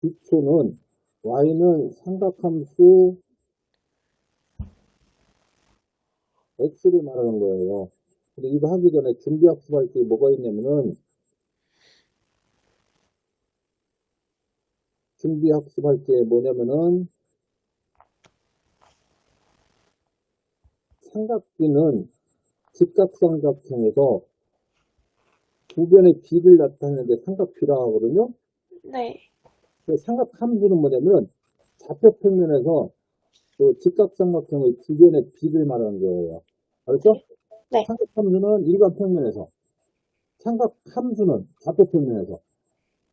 기초는 y는 삼각함수 x를 말하는 거예요. 근데 이거 하기 전에 준비학습할 게 뭐가 있냐면은 준비학습할 게 뭐냐면은 삼각비는 직각삼각형에서 두 변의 비를 나타내는데 삼각비라고 하거든요. 네. 그 삼각함수는 뭐냐면 좌표평면에서 그 직각삼각형의 두 변의 비를 말하는 거예요. 알았죠? 네. 삼각함수는 일반 평면에서, 삼각함수는 좌표평면에서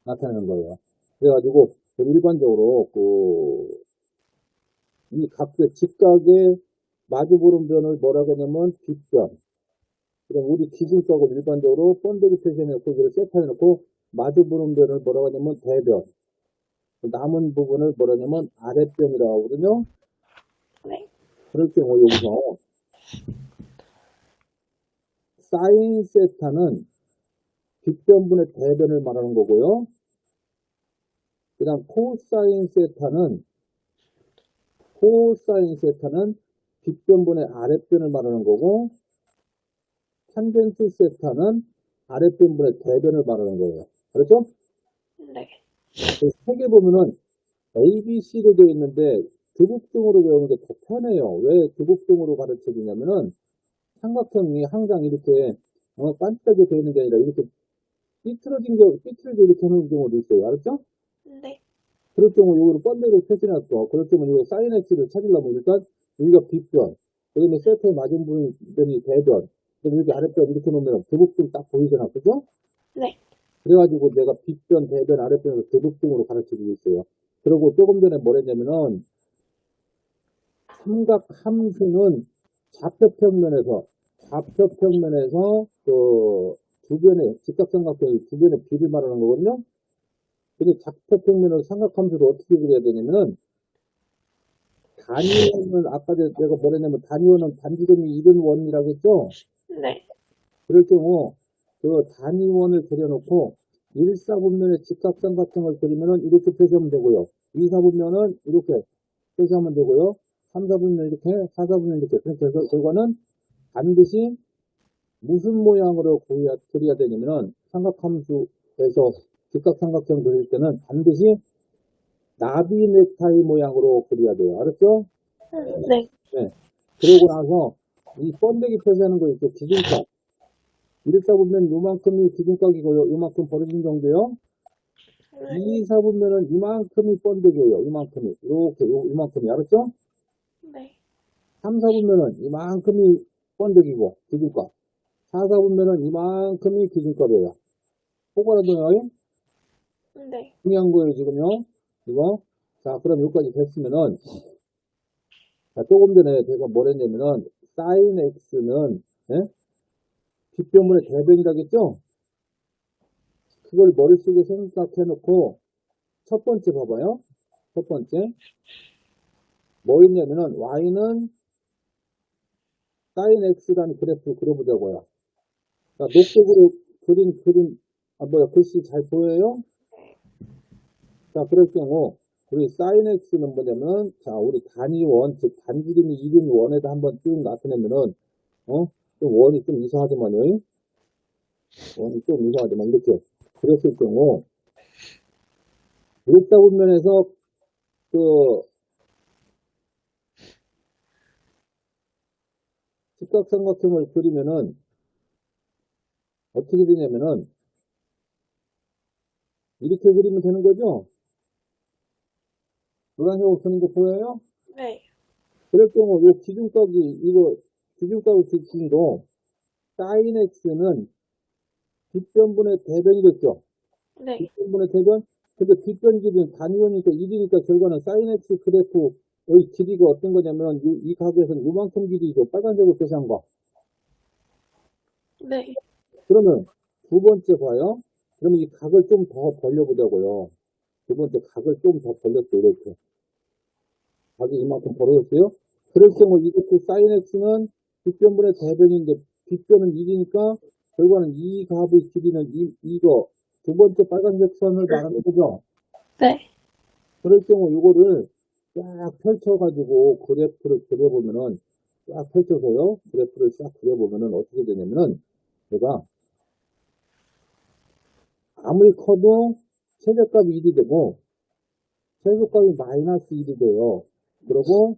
나타내는 거예요. 그래가지고 일반적으로 이 각의 직각의 마주보는 변을 뭐라고 하냐면 빗변. 그럼 우리 기준적으로 일반적으로 번데기 표시해놓고 이걸 세트해놓고 마주보는 변을 뭐라고 하냐면 대변. 남은 부분을 뭐라 하냐면 아랫변이라고 하거든요. 네. 그럴 경우 여기서 사인 세타는 빗변분의 대변을 말하는 거고요. 그 다음 코사인 세타는 빗변분의 아랫변을 말하는 거고, 탄젠트 세타는 아랫변분의 대변을 말하는 거예요. 그렇죠? 네. 세 개 보면은 A, B, C로 되어 있는데 두국등으로 외우는 게 더 편해요. 왜 두국등으로 가르쳐 주냐면은 삼각형이 항상 이렇게 반짝이 되어 있는 게 아니라 이렇게 삐뚤어져 이렇게 하는 경우도 있어요. 알았죠? 네. 그럴 경우 이거를 번데기로 표시해놨어. 그럴 경우 이거 사인 X를 찾으려면 일단 여기가 빗변, 그다음에 세터의 맞은 부분이 대변, 그다음에 여기 아랫변 이렇게 놓으면 두국등 딱 보이잖아. 그죠? 네. 그래가지고 내가 빗변, 대변, 아랫변을 두국등으로 가르쳐 주고 있어요. 그리고 조금 전에 뭐랬냐면은 삼각함수는 좌표평면에서 그 주변에 직각삼각형이 주변에 비를 말하는 거거든요. 근데 좌표평면으로 삼각함수를 어떻게 그려야 되냐면은 단위원은 아까 내가 뭐랬냐면 단위원은 반지름이 이른 원이라고 했죠. 네. 그럴 경우 그 단위원을 그려놓고 1사분면의 직각삼각형을 그리면은 이렇게 표시하면 되고요. 2사분면은 이렇게 표시하면 되고요. 3사분면 이렇게, 4사분면 이렇게. 그래서 결과는 반드시 무슨 모양으로 그려야 되냐면은 삼각함수에서 직각삼각형 그릴 때는 반드시 나비 넥타이 모양으로 그려야 돼요. 알았죠? 네. 네. 그러고 나서 이 번데기 표시하는 거 있죠. 기준각. 이렇게 보면 요만큼이 기준각이고요. 요만큼 벌어진 정도요. 네. 2, 4분면은 이만큼이 번데기예요. 이만큼이. 이렇게, 이만큼이. 알았죠? 네. 3, 4분면은 이만큼이 번데기고, 기준각. 4, 4분면은 이만큼이 기준값이에요. 똑바로도요. 네. 중요한 거예요, 지금요. 이거. 자, 그럼 여기까지 됐으면은, 자, 조금 전에 제가 뭐랬냐면은, 사인 x는, 예? 뒷변문의 대변이라겠죠? 그걸 머릿속에 생각해 놓고, 첫 번째 봐봐요. 첫 번째. 뭐 있냐면은, y는 사인 x라는 그래프 그려보자고요. 자, 녹색으로 글씨 잘 보여요? 자, 그럴 경우, 우리 sin x는 뭐냐면, 자, 우리 단위원, 즉, 반지름이 1인 원에다 한번 쭉 나타내면은, 좀 원이 좀 이상하지만은, 이렇게. 그랬을 경우, 일자분면에서 그, 직각삼각형을 그리면은, 어떻게 되냐면은, 이렇게 그리면 되는 거죠? 노란색으로 그는 거 보여요? 네. 그럴 경우, 기준값의 기준도, sin x는 뒷변분의 대변이겠죠? 네. 뒷변분의 대변? 근데 뒷변 길이는 단위원이니까 1이니까 결과는 sin x 그래프의 길이가 어떤 거냐면, 이 각에서는 요만큼 길이죠. 빨간색으로 표시한 거. 네. 그러면 두 번째 봐요. 그러면 이 각을 좀 더 벌려보자고요. 두 번째 각을 좀 더 벌렸어요. 이렇게. 각이 이만큼 벌어졌어요. 그럴 경우 이것도 sin x는 뒷변분의 대변인데 뒷변은 1이니까 결과는 이 값의 길이는 이거 두 번째 빨간색 선을 말하는 거죠. 네. 그럴 경우 요거를 쫙 펼쳐가지고 그래프를 그려보면은 쫙 펼쳐서요. 그래프를 쫙 그려보면은 어떻게 되냐면은 얘가 아무리 커도 최저값이 1이 되고 최소값이 마이너스 1이 돼요. 그리고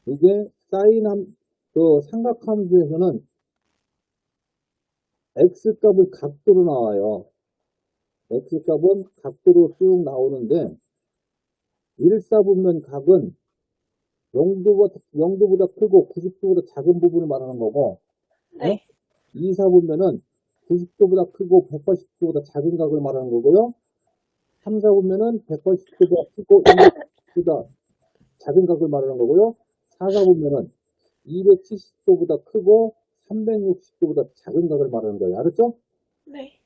이게 그 삼각함수에서는 x값을 각도로 나와요. x값은 각도로 쭉 나오는데 1사분면 각은 0도보다 크고 90도보다 작은 부분을 말하는 거고 예? 네. 2사분면은 90도보다 크고 180도보다 작은 각을 말하는 거고요. 3사분면은 180도보다 크고 200도보다 작은 각을 말하는 거고요. 4사분면은 270도보다 크고 360도보다 작은 각을 말하는 거예요. 알았죠? 네.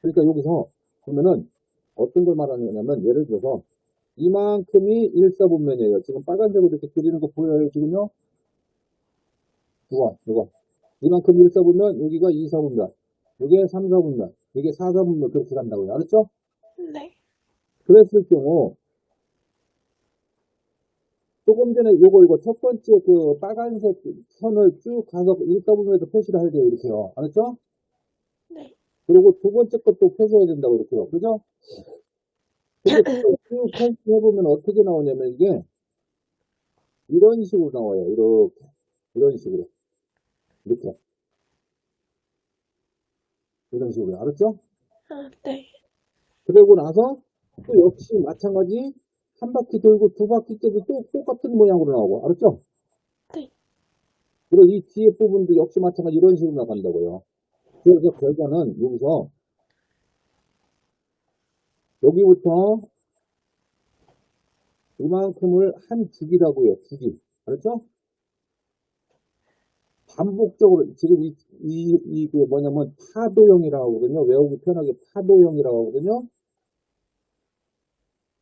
그러니까 여기서 보면은 어떤 걸 말하는 거냐면 예를 들어서 이만큼이 1사분면이에요. 지금 빨간색으로 이렇게 그리는 거 보여요, 지금요? 이거. 이만큼 1사분면, 여기가 2사분면, 이게 3사분면, 이게 4사분면 그렇게 간다고요. 알았죠? 네. 그랬을 경우 조금 전에 이거 첫 번째 그 빨간색 선을 쭉 가서 1사분면에서 표시를 해야 돼요. 이렇게요. 알았죠? 네. 그리고 두 번째 것도 표시해야 된다고 이렇게요. 그죠? 근데 쭉 표시해보면 어떻게 나오냐면 이게 이런 식으로 나와요. 이렇게. 이런 식으로. 이렇게. 이런 식으로. 알았죠? 네. 그러고 나서 또 역시 마찬가지 한 바퀴 돌고 두 바퀴 때도 또 똑같은 모양으로 나오고. 알았죠? 네. 그리고 이 뒤에 부분도 역시 마찬가지 이런 식으로 나간다고요. 그래서 결과는 여기서 여기부터 이만큼을 한 주기라고요. 주기. 알았죠? 반복적으로 지금 그 뭐냐면 파도형이라고 하거든요. 외우기 편하게 파도형이라고 하거든요.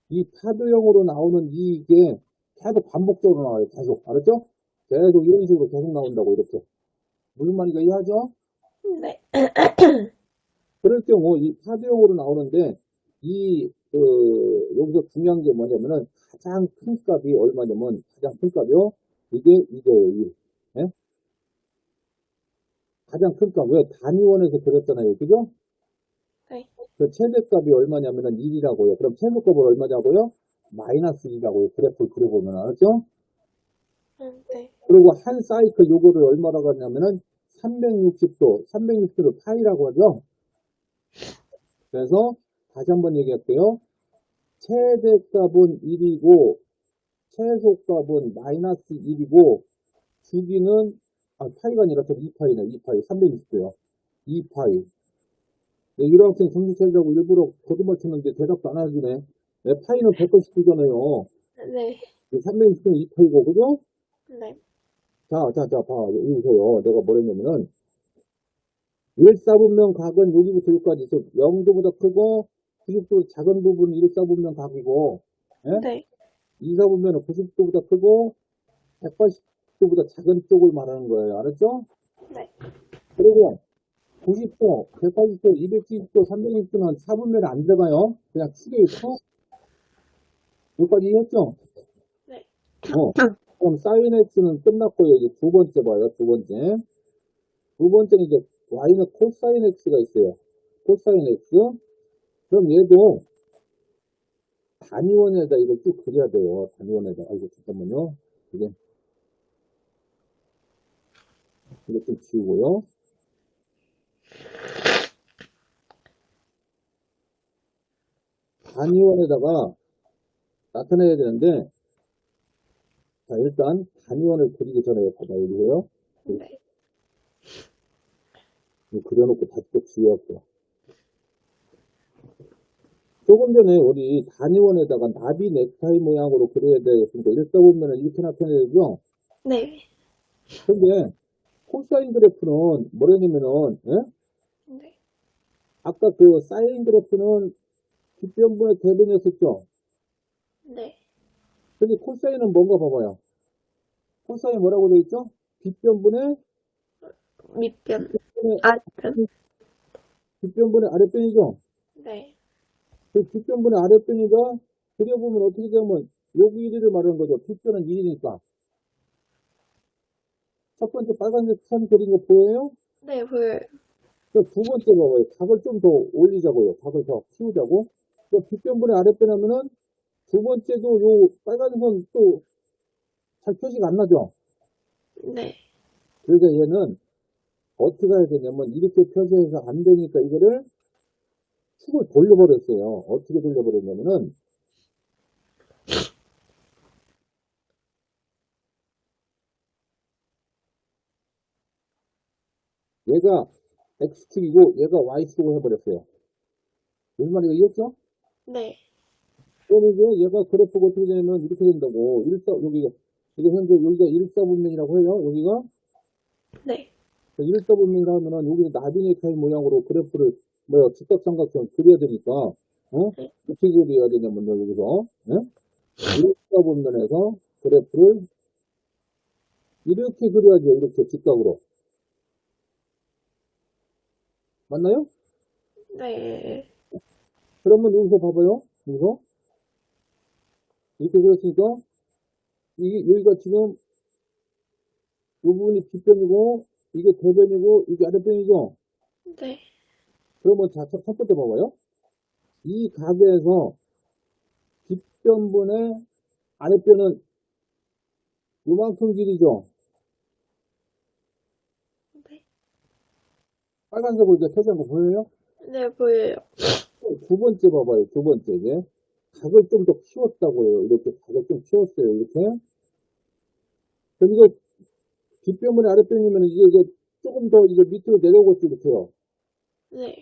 이 파도형으로 나오는 이게 계속 반복적으로 나와요. 계속. 알았죠? 계속 이런 식으로 계속 나온다고 이렇게. 무슨 말인가 이해하죠? 네. 그럴 경우 이 파도형으로 나오는데 여기서 중요한 게 뭐냐면은 가장 큰 값이 얼마냐면 가장 큰 값이요. 이게 이거예요. 예? 가장 큰 값. 왜? 단위원에서 그렸잖아요. 그죠? 네. 그 최대값이 얼마냐면은 1이라고요. 그럼 최소값은 얼마냐고요? 마이너스 1이라고요. 그래프를 그려보면 알았죠? 네. 그리고 한 사이클 요거를 얼마라고 하냐면은 360도를 파이라고 하죠. 그래서 다시 한번 얘기할게요. 최대값은 1이고 최소값은 마이너스 1이고 주기는 파이가 아니라 좀 2파이네. 2파이 360도요. 2파이. 네, 이런 학생 정신 차리라고 일부러 거짓말 쳤는데 대답도 안 하시네. 네, 파이는 180도잖아요. 네. 360도는 2파이고 그죠? 네. 봐. 여기서요. 내가 뭐랬냐면은 1사분면 각은 여기부터 여기까지 0도보다 크고 90도 작은 부분이 1사분면 각이고 예? 네. 2사분면은 90도보다 크고 180도보다 작은 쪽을 말하는 거예요. 알았죠? 네. 그리고 90도, 180도, 270도, 360도는 4분면에 안 들어가요. 그냥 축에 있고 여기까지 이해했죠? 네. 그럼 사인 x는 끝났고요. 이제 두 번째 봐요. 두 번째. 두 번째는 이제 y는 코사인 x가 있어요. 코사인 x. 그럼 얘도 단위원에다 이걸 쭉 그려야 돼요. 단위원에다. 아이고, 잠깐만요. 이거 좀 지우고요. 단위원에다가 나타내야 되는데, 자, 일단 단위원을 그리기 전에 봐봐요. 여기서요. 네. 이거 그려놓고 다시 또 지워할게요. 조금 전에 우리 단위원에다가 나비 넥타이 모양으로 그려야 되겠으니까 일사분면은 이렇게 나타내야죠. 네. 근데 코사인 그래프는 뭐냐면은 예? 네. 아까 그 사인 그래프는 뒷변분의 대변이었었죠. 네. 근데 코사인은 뭔가 봐봐요. 코사인 뭐라고 되어 있죠? 뒷변분의 밑변. 뒷변분의 아랫변. 뒷변분의 아랫변이죠. 네. 그 뒷변분의 아랫변이가 그려보면 어떻게 되면 여기 1위를 말하는 거죠. 뒷변은 1이니까. 첫 번째 빨간색 선 그린 거 보여요? 네, 보여요. 두 번째 봐봐요. 각을 좀 더 올리자고요. 각을 더 키우자고. 뒷변분의 아랫변 하면은 두 번째도 요 빨간 선 또 잘 표시가 안 나죠? 네, 그러니까 얘는 어떻게 해야 되냐면 이렇게 표시해서 안 되니까 이거를 축을 돌려버렸어요. 어떻게 돌려버렸냐면은 얘가 X축이고 얘가 Y축으로 해버렸어요. 무슨 말인지 이해했죠? 네, 그럼 이제 얘가 그래프가 어떻게 되냐면 이렇게 된다고. 여기가, 이게 현재 여기가 일사분면이라고 해요. 여기가 네, 일사분면이라 하면은 여기는 나비네카이 모양으로 그래프를, 직각삼각형 그려야 되니까, 네, 어떻게 그려야 되냐면요, 여기서, 일사분면에서 그래프를 이렇게 그려야죠. 이렇게 직각으로. 맞나요? 네, 그러면 여기서 봐봐요. 여기서. 이렇게 그렸으니까, 여기가 지금, 이 부분이 뒷변이고, 이게 대변이고, 이게 아랫변이죠? 네, 그러면 자, 첫 번째 봐봐요. 이 각에서 뒷변분의 아랫변은 요만큼 길이죠? 네, 빨간색으로 이제 표시한 거 보여요? 네, 보여요. 두 번째 봐봐요. 두 번째, 이제. 각을 좀 더 키웠다고요. 이렇게 각을 좀 키웠어요. 이렇게. 그럼 이거 뒷변분의 아랫변이면 이게 조금 더 이제 밑으로 내려오겠죠. 이렇게요. 네,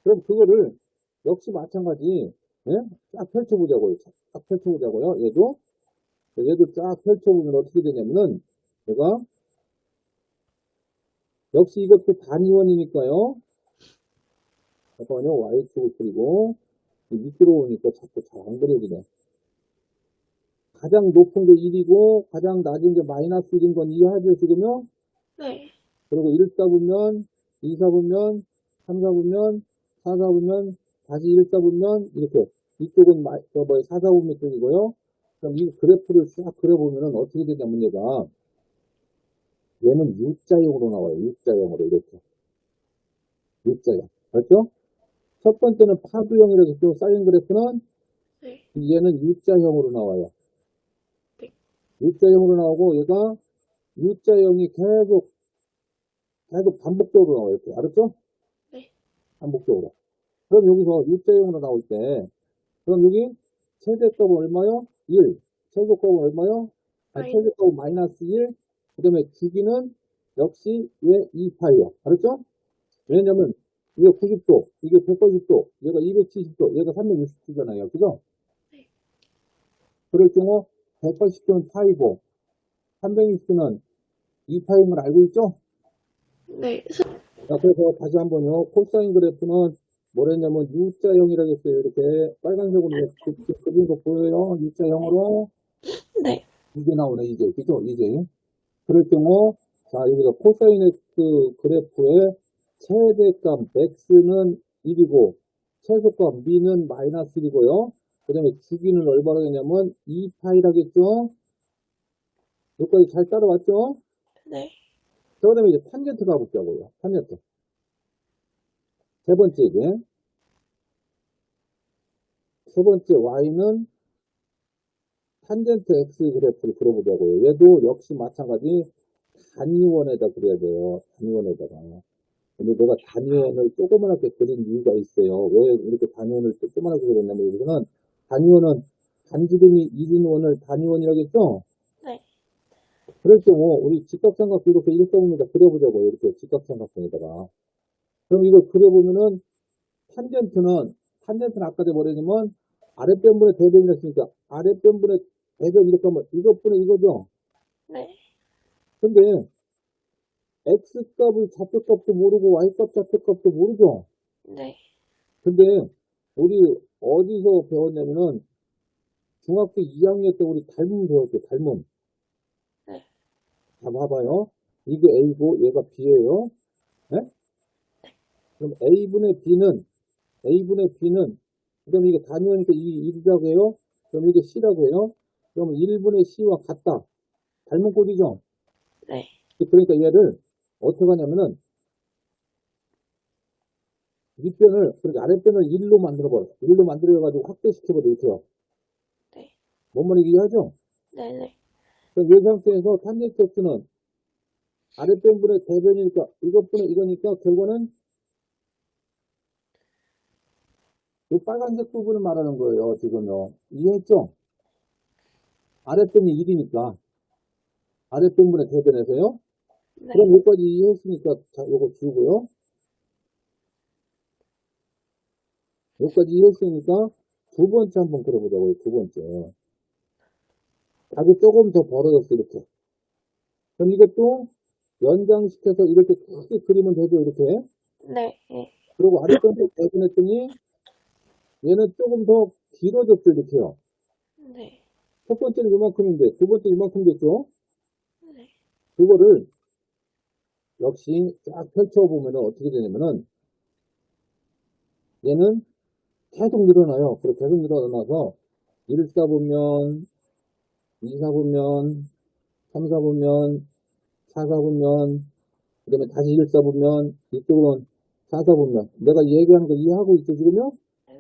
그럼 그거를 역시 마찬가지, 예? 쫙 펼쳐보자고요. 쫙 펼쳐보자고요. 얘도 쫙 펼쳐보면 어떻게 되냐면은, 제가, 역시 이것도 단위원이니까요. 잠깐만요. Y축을 그리고, 밑으로 오니까 자꾸 잘 안 그려지네. 가장 높은 게 1이고, 가장 낮은 게 마이너스 1인 건 이해하죠, 지금요? 네, 그리고 1사분면, 2사분면, 3사분면, 4사분면, 다시 1사분면, 이렇게. 이쪽은 4사분면 쪽이고요. 그럼 이 그래프를 싹 그려보면은 어떻게 되냐면 얘가, 얘는 U자형으로 나와요. U자형으로, 이렇게. U자형. 맞죠? 첫 번째는 파도형이라고 했죠. 사인 그래프는 네, 얘는 U자형으로 나와요. 네, U자형으로 나오고 얘가 U자형이 계속 반복적으로 나와요. 이렇게. 알았죠? 네, 반복적으로. 그럼 여기서 U자형으로 나올 때, 그럼 여기 최대값은 얼마요? 1. 최소값은 얼마요? 아이, 최대값은 마이너스 1. 그 다음에 주기는 역시 얘 2파이요. 알았죠? 왜냐면 이게 90도, 이게 180도, 얘가 270도, 얘가 360도잖아요. 그죠? 네, 그럴 경우 180도는 파이고 360도는 2파임을 알고 있죠? 네, 자, 그래서 다시 한번요. 코사인 그래프는 뭐랬냐면 U자형이라고 했어요. 이렇게 빨간색으로 그린 거 보여요? U자형으로. 네, 이게 나오네, 이제. 그죠? 이제. 그럴 경우, 자, 여기서 코사인의 그 그래프의 최대값 x는 1이고, 최소값 미는 마이너스 1이고요. 그 다음에 주기는 얼마나 되냐면 2파이라겠죠? 여기까지 잘 따라왔죠? 네, 그 다음에 이제 탄젠트 가볼게요. 탄젠트. 세 번째 이제. 세 번째 y는 탄젠트 x 그래프를 그려보자고요. 얘도 역시 마찬가지 단위원에다 그려야 돼요. 단위원에다가. 근데 내가 단위원을 조그맣게 그린 이유가 있어요. 왜 이렇게 단위원을 조그맣게 그렸냐면 여기서는 단위원은 단지름이 1인원을 단위원이라겠죠? 네, 그럴 경우 우리 직각삼각도 이렇게 일정입니다. 그려보자고요. 이렇게 직각삼각형에다가. 그럼 이걸 그려보면은 탄젠트는 아까 전에 뭐랬냐면 아랫변분의 대변이었으니까 아랫변분의 대변 이렇게 하면 이것분의 이거죠. 네, 근데 x값의 좌표값도 모르고 y값 좌표값도 모르죠. 네, 근데 우리 어디서 배웠냐면은 중학교 2학년 때 우리 닮음 배웠죠. 닮음. 네, 자 봐봐요. 이게 a고 얘가 b예요. 네? 그럼 a분의 b는 그다음에 이게 단위니까 이 1이라고 해요. 그럼 이게 C라고 해요. 그러면 1분의 C와 같다. 닮은 꼴이죠? 네. 그러니까 얘를 어떻게 하냐면은 윗변을, 그러니까 아랫변을 1로 만들어버려. 1로 만들어가지고 확대시켜버려, 이렇게요. 네. 뭔 말인지 이해하죠? 네네. 그럼 이 상태에서 탄젠트 x는 아랫변분의 대변이니까, 이것분의 이거니까, 결과는 이 빨간색 부분을 말하는 거예요, 지금요. 이해했죠? 아랫변이 1이니까, 아랫변분의 대변에서요. 네. 그럼 여기까지 이해했으니까, 자, 요거 지우고요. 여기까지 이해했으니까, 두 번째 한번 그려보자고요, 두 번째. 각이 조금 더 벌어졌어, 이렇게. 그럼 이것도 연장시켜서 이렇게 크게 그리면 되죠, 이렇게. 네. 네. 그리고 아랫변을 대변했더니, 얘는 조금 더 길어졌죠, 이렇게요. 네. 첫 번째는 이만큼인데, 두 번째는 이만큼 됐죠? 네. 그거를 역시 쫙 펼쳐보면 어떻게 되냐면은, 얘는 계속 늘어나요. 그리고 계속 늘어나서, 1 4분면, 2 4분면, 3 4분면, 4 4분면, 그 다음에 다시 1 4분면, 이쪽으로는 4 4분면. 내가 얘기하는 거 이해하고 있죠, 지금요?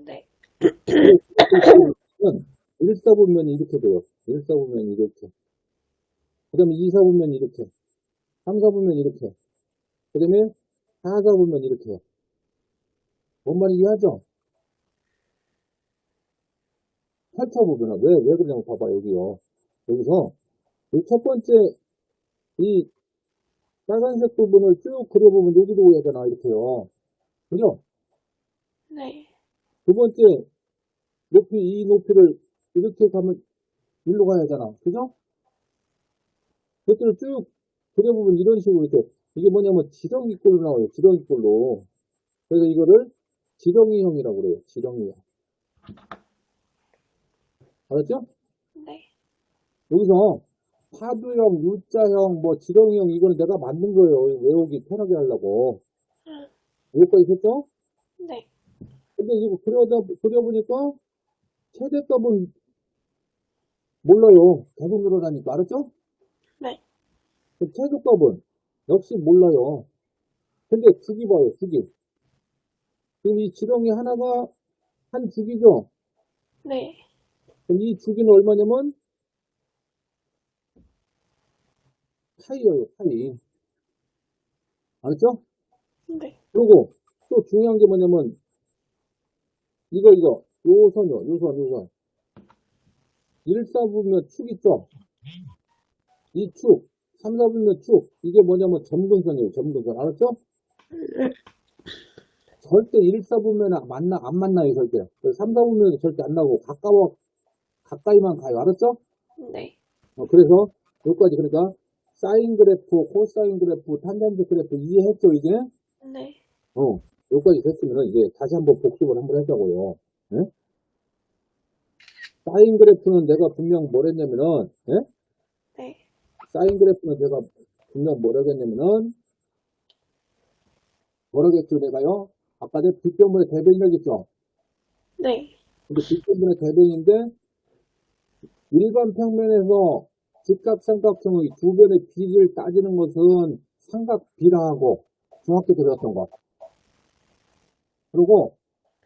네. 그래서 1 4분면이 이렇게 돼요. 1 4분면이 이렇게. 그 다음에 2 4분면이 이렇게. 3 4분면이 이렇게. 그 다음에 4 4분면이 이렇게. 뭔 말인지 이해하죠? 펼쳐보면, 왜 그러냐고 봐봐, 여기요. 여기서, 이 첫 번째, 이 빨간색 부분을 쭉 그려보면 여기도 오야잖아, 이렇게요. 그죠? 네. 두 번째, 높이, 이 높이를 이렇게 가면 일로 가야 하잖아. 그죠? 그것들을 쭉 그려보면 이런 식으로 이렇게, 이게 뭐냐면 지렁이꼴로 나와요. 지렁이꼴로. 그래서 이거를 지렁이형이라고 그래요. 지렁이형. 알았죠? 네. 여기서 파도형, U자형, 뭐 지렁이형 이거는 내가 만든 거예요. 외우기 편하게 하려고. 여기까지 됐죠? 네. 근데 이거 그려보니까 최대값은 몰라요. 계속 늘어나니까. 알았죠? 네. 그 최소값은 역시 몰라요. 근데 주기 봐요. 주기. 지금 이 지렁이 하나가 한 주기죠? 네. 그럼 이 주기는 얼마냐면 파이예요. 파이. 알았죠? 네. 그리고 또 중요한 게 뭐냐면 이거 요 선요. 요 선. 1, 4분면 축 있죠? 이 축. 3, 4분면 축. 이게 뭐냐면 점근선이에요. 점근선. 알았죠? 절대 1, 4분면 안 만나요. 절대. 3, 4분면 절대 안 나고 가까이만 가요. 알았죠? 네. 그래서 여기까지 그러니까 사인 그래프, 코사인 그래프, 탄젠트 그래프 이해했죠? 이게? 네. 여기까지 됐으면 이제 다시 한번 복습을 한번 하자고요. 예? 사인 그래프는 내가 분명 뭘 했냐면은, 예? 네. 사인 그래프는 제가 분명 뭘 하겠냐면은, 뭐라겠죠, 내가요? 아까 내 빗변분의 대변이라겠죠? 네. 근데 빗변분의 대변인데, 일반 평면에서 직각삼각형의 두 변의 비를 따지는 것은 삼각비라하고 중학교 때 배웠던 거. 그리고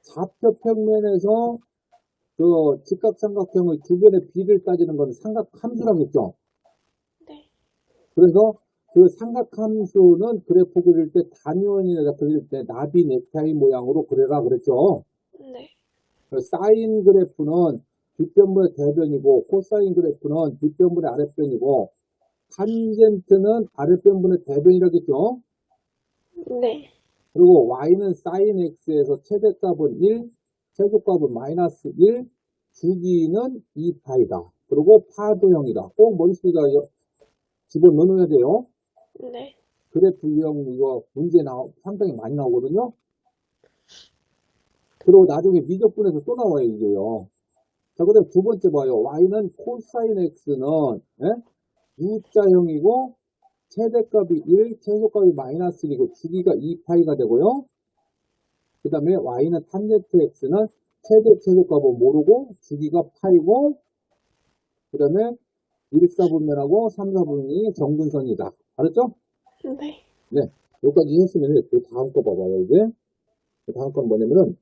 좌표평면에서 그 직각삼각형의 두 변의 비를 따지는 건 삼각함수라고 했죠. 네. 그래서 그 삼각함수는 그래프 그릴 때 단위원이나 그릴 때 나비 넥타이 모양으로 그려라 그랬죠. 네. 사인 그래프는 뒷변분의 대변이고 코사인 그래프는 뒷변분의 아랫변이고 탄젠트는 아랫변분의 대변이라겠죠. 네. 그리고 y는 sin x에서 최대값은 1, 최소값은 마이너스 1, 주기는 2파이다. 그리고 파도형이다. 꼭 머릿속에 집어넣어야 돼요. 네. 그래프 유형 이거 문제 상당히 많이 나오거든요. 그리고 나중에 미적분에서 또 나와요, 이게요. 자, 그 다음에 두 번째 봐요. y는 코사인 x는 U자형이고 최대값이 1, 최소값이 마이너스 1이고 주기가 2파이가 되고요. 그 다음에 y는 탄젠트 x는 최소값은 모르고 주기가 8이고 그 다음에 1, 4분면하고 3, 4분면이 정분선이다. 알았죠? 네. 네. 여기까지 했으면 그 다음 거 봐봐요, 이제. 그 다음 건 뭐냐면은,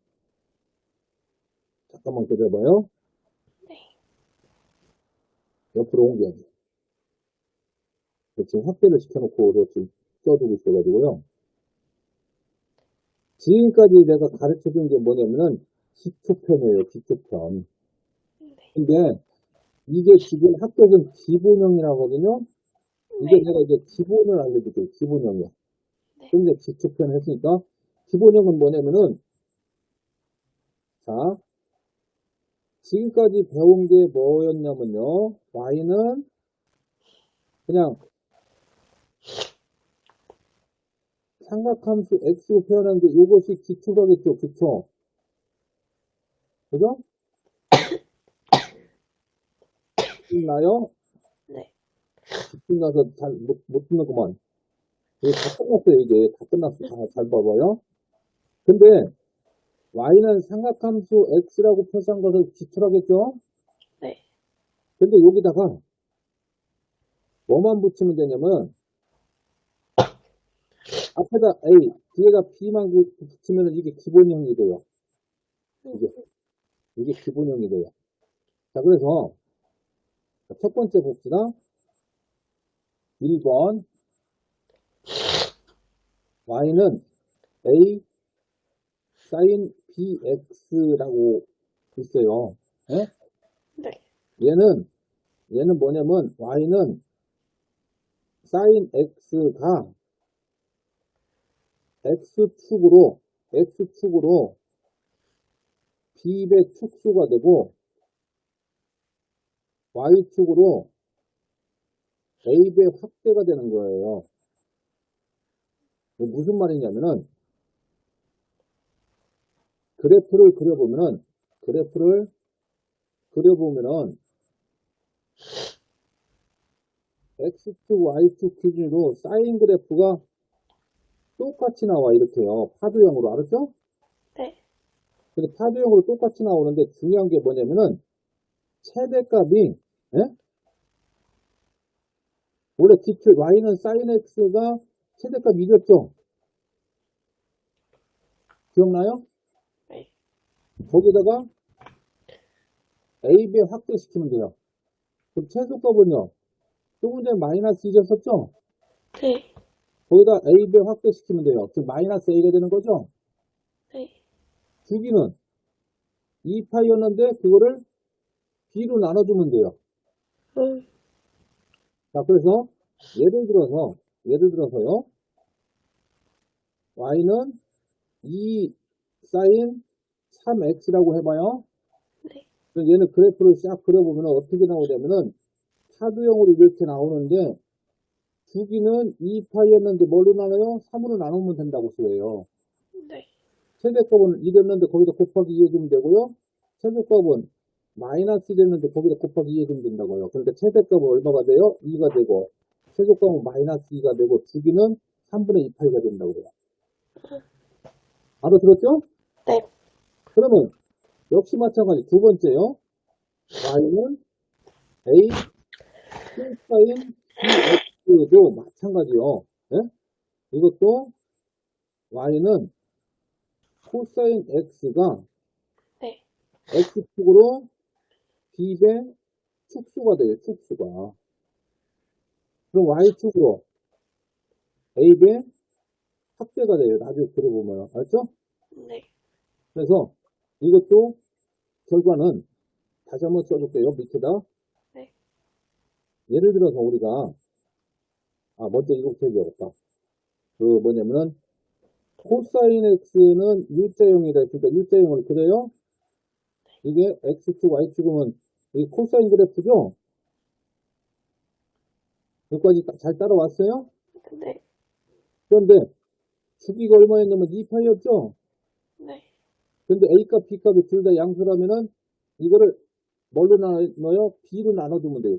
잠깐만 기다려봐요. 네. 옆으로 옮겨야 돼. 지금 확대를 시켜놓고 지금 껴두고 있어가지고요. 지금까지 내가 가르쳐준 게 뭐냐면은, 기초편이에요, 기초편. 네. 근데, 이게 지금 학교에서는 기본형이라고 하거든요. 이게 네. 내가 이제 기본을 알려줄게요, 기본형이요. 네. 근데 기초편을 했으니까, 기본형은 뭐냐면은, 자, 지금까지 배운 게 뭐였냐면요. y는 그냥 삼각함수 x로 표현하는데 이것이 기초가겠죠. 기초. 그죠? 나요? 네. 나서 잘 못 듣는구만. 이게 다 끝났어요. 이게 다 끝났어. 잘 봐봐요. 근데 y는 삼각함수 x라고 표시한 것을 기초라겠죠? 네. 근데 여기다가 뭐만 붙이면 되냐면 앞에다 a, 뒤에다 b만 붙이면 이게 기본형이 돼요. 이게 기본형이 돼요. 자, 그래서 첫 번째 봅시다. 1번 y는 a sin bx라고 있어요. 예? 네. 얘는 뭐냐면 y는 sin x가 x축으로 b의 축수가 되고 y축으로 a의 확대가 되는 거예요. 무슨 말이냐면은 그래프를 그려보면은 x축, y축 기준으로 사인 그래프가 똑같이 나와 이렇게요. 파도형으로 알았죠? 네. 근데 파도형으로 똑같이 나오는데 중요한 게 뭐냐면은 최대값이 예? 원래 기초 y는 sin x가 최대값 이겼죠? 기억나요? 네. 거기다가 ab 확대시키면 돼요. 그럼 최소값은요? 조금 전에 마이너스 2졌었죠? 네. 거기다 ab 확대시키면 돼요. 지금 마이너스 a가 되는 거죠? 네. 주기는 2파이였는데 그거를 b로 나눠주면 돼요. 자, 그래서 예를 들어서요. y는 2 sin 3x라고 해봐요. 네. 그럼 얘는 그래프를 싹 그려보면 어떻게 나오냐면은 파도형으로 이렇게 나오는데 주기는 2파이였는데 뭘로 나눠요? 3으로 나누면 된다고 써요. 네. 최대값은 2 됐는데 거기다 곱하기 2 해주면 되고요. 최소값은 마이너스 2 됐는데 거기다 곱하기 2 해주면 된다고요. 그러니까 최대값은 얼마가 돼요? 2가 되고 최소값은 마이너스 2가 되고 주기는 3분의 2파이가 된다고 그래요. 알아들었죠? 네. 그러면 역시 마찬가지 두 번째요. y는 a 코사인 bx도 마찬가지요. 예? 이것도 y는 코사인 x가 네. x축으로 b의 축수가 돼요. 축수가. 그럼 y축으로 a의 합계가 돼요. 나중에 그려보면. 알죠? 네. 그래서 이것도 결과는 다시 한번 써줄게요. 밑에다. 네. 예를 들어서 우리가 먼저 이거부터 얘기해볼까. 그 뭐냐면은 코사인 x는 U자형이다 했으니까 U자형을 그려요. 이게 x축, y축이면 이게 코사인 그래프죠? 여기까지 잘 따라왔어요? 네. 그런데 주기가 얼마였냐면 2파이였죠? 네. 근데 A값, B값이 둘 다 양수라면은 이거를 뭘로 나눠요? B로 나눠주면 돼요.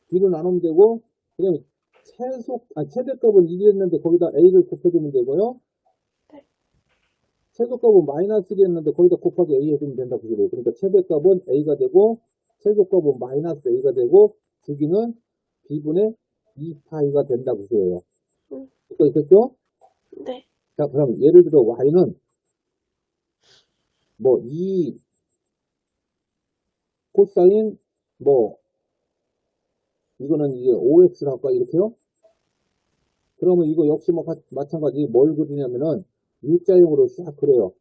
B로 나누면 되고 그냥 최대값은 2였는데 거기다 A를 곱해주면 되고요. 네. 최소값은 마이너스 1이었는데 거기다 곱하기 A 해주면 된다 그 소리예요. 그러니까 최대값은 A가 되고 최소값은 마이너스 A가 되고 주기는 B분의 2파이가 된다 그 소리예요. 이거 있었죠? 네. 자, 그럼 예를 들어 Y는 뭐 2 코사인 뭐 이거는 이제 5x를 할까 이렇게요? 그러면 이거 역시 마찬가지 뭘 그리냐면은 일자형으로 싹 그려요.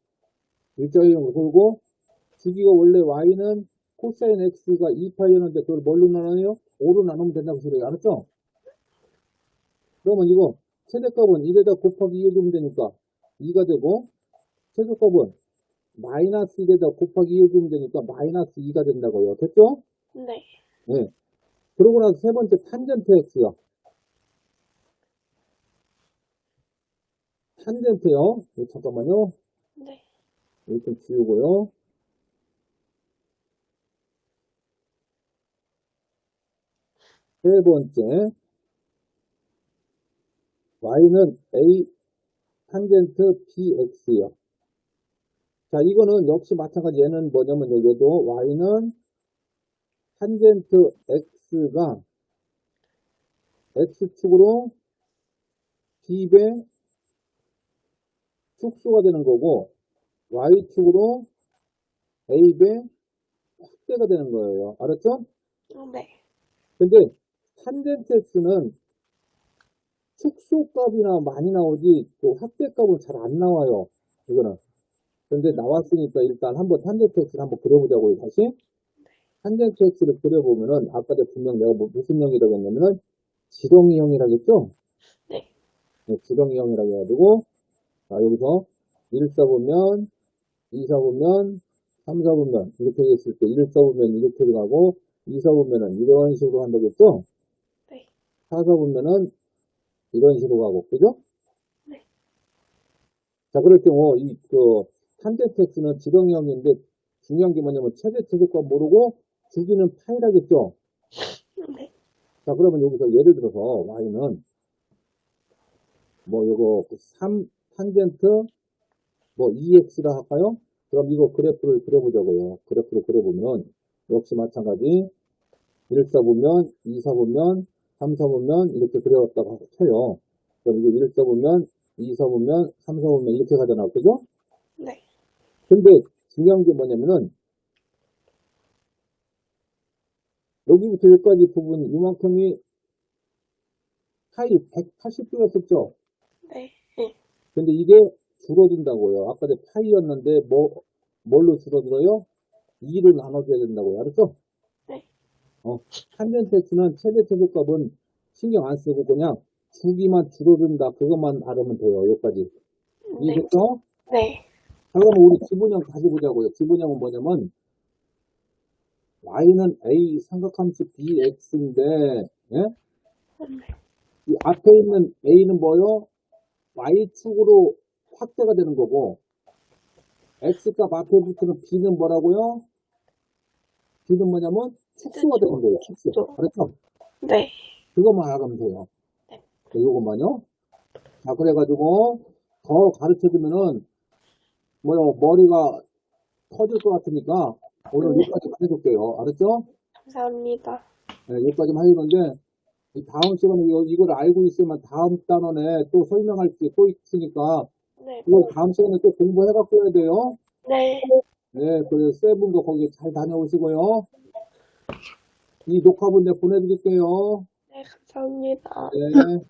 일자형으로 그리고 주기가 원래 y는 코사인 x가 2파이였는데 그걸 뭘로 나눠요? 5로 나누면 된다고 소리가 알았죠? 그러면 이거 최대값은 1에다 곱하기 2 해주면 되니까 2가 되고 최소값은 마이너스 1에다 곱하기 2 해주면 되니까 마이너스 2가 된다고요. 됐죠? 네. 네. 그러고 나서 세 번째 탄젠트 x요. 탄젠트요. 잠깐만요. 네. 이거 좀 지우고요. 세 번째, y는 a 탄젠트 bx요. 자, 이거는 역시 마찬가지 얘는 뭐냐면 얘도 y는 탄젠트 x가 x축으로 b배 축소가 되는 거고 y축으로 a배 확대가 되는 거예요. 알았죠? 네. 근데 탄젠트 x는 축소값이나 많이 나오지 그 확대값은 잘 안 나와요. 이거는. 근데 나왔으니까 일단 한번 탄젠트 x를 한번 그려보자고요. 다시. 탄젠트 x를 그려보면은 아까도 분명 내가 무슨 형이라고 했냐면은 지렁이형이라고 했죠? 네. 네, 지렁이형이라고 해가지고 자, 여기서 1 써보면 2 써보면 3 써보면 이렇게 했을 때 1 써보면 이렇게 가고 2 써보면은 이런 식으로 한다겠죠? 네. 4 써보면은 이런 식으로 가고 그죠? 네. 자, 그럴 경우 탄젠트 x는 지렁이형인데 중요한 게 뭐냐면 최대 최소값 모르고 주기는 파이라겠죠? 네. 자, 그러면 여기서 예를 들어서 y는 뭐 요거 3 탄젠트 뭐 2x라 할까요? 그럼 이거 그래프를 그려보자고요. 그래프를 그려보면 역시 마찬가지 1 써보면 2 써보면 3 써보면 이렇게 그려왔다고 쳐요. 그럼 이게 1 써보면 2 써보면 3 써보면 이렇게 가잖아. 그죠? 네. 근데 중요한 게 뭐냐면은 여기부터 여기까지 부분 이만큼이 파이 180도였었죠. 네. 네. 근데 이게 줄어든다고요. 아까 내 파이였는데 뭘로 줄어들어요? 2로 나눠줘야 된다고요. 알았죠? 네. 탄젠트 x는 최대 최소값은 신경 안 쓰고 그냥 주기만 줄어든다. 그것만 알으면 돼요. 여기까지. 네. 이해됐죠? 네. 자, 그러면 우리 지분형 다시 보자고요. 지분형은 뭐냐면 y는 a 삼각함수 bx인데 예? 이 앞에 있는 a는 뭐요? y축으로 확대가 되는 거고 x값 앞에 붙는 b는 뭐라고요? b는 뭐냐면 축소가 되는 거예요. 축소. 그렇죠? 네. 그것만 알아가면 돼요. 네. 이것만요. 자, 그래가지고 더 가르쳐주면은 머리가 터질 것 같으니까 오늘 여기까지만 해줄게요. 알았죠? 감사합니다. 네, 여기까지만 해주는데 이 다음 시간에 이걸 알고 있으면 다음 단원에 또 설명할 게 또 있으니까 네. 이거 다음 시간에 또 공부해갖고 해야 돼요. 네. 네, 그래서 세분도 거기 잘 다녀오시고요. 이 녹화본 내가 보내드릴게요. 네. 감사합니다. 네.